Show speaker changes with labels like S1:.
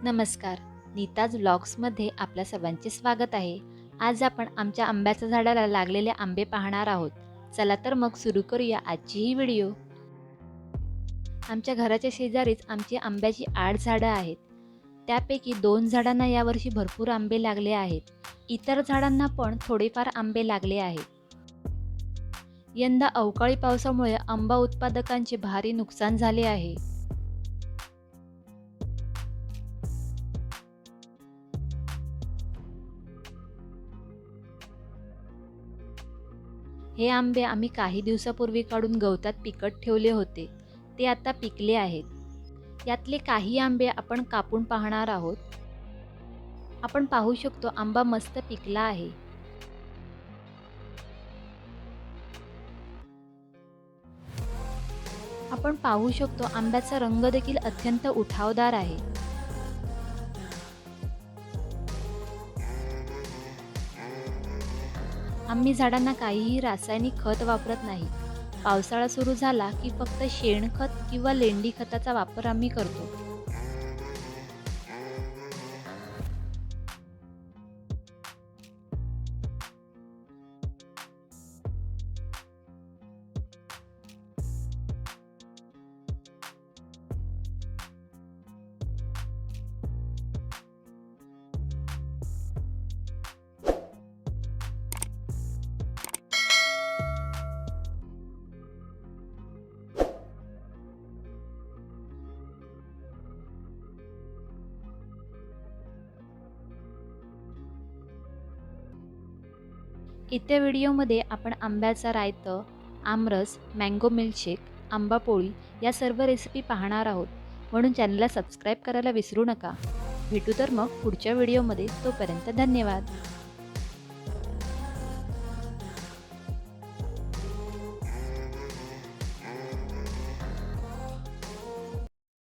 S1: नमस्कार. नीताज व्लॉग्समध्ये आपल्या सर्वांचे स्वागत आहे. आज आपण आमच्या आंब्याच्या झाडाला लागलेले आंबे पाहणार आहोत. चला तर मग सुरू करूया आजची ही व्हिडिओ. आमच्या घराच्या शेजारीच आमची आंब्याची 8 झाडं आहेत. त्यापैकी 2 झाडांना यावर्षी भरपूर आंबे लागले आहेत. इतर झाडांना पण थोडेफार आंबे लागले आहेत. यंदा अवकाळी पावसामुळे आंबा उत्पादकांचे भारी नुकसान झाले आहे. हे आंबे आम्ही काही दिवसापूर्वी काढून गवतात पिकत ठेवले होते. ते आता पिकले आहेत. यातले काही आंबे आपण कापून पाहणार आहोत. आपण पाहू शकतो आंबा मस्त पिकला आहे. आपण पाहू शकतो आंब्याचा रंग देखील अत्यंत उठावदार आहे. आम्ही झाडांना काहीही रासायनिक खत वापरत नाही. पावसाळा सुरू झाला की फक्त शेणखत किंवा लेंडी खताचा वापर आम्ही करतो. इथे व्हिडिओमध्ये आपण आंब्याचा रायतं, आमरस, मँगो मिल्कशेक, आंबा पोळी या सर्व रेसिपी पाहणार आहोत. म्हणून चॅनलला सबस्क्राईब करायला विसरू नका. भेटू तर मग पुढच्या व्हिडिओमध्ये. तोपर्यंत धन्यवाद.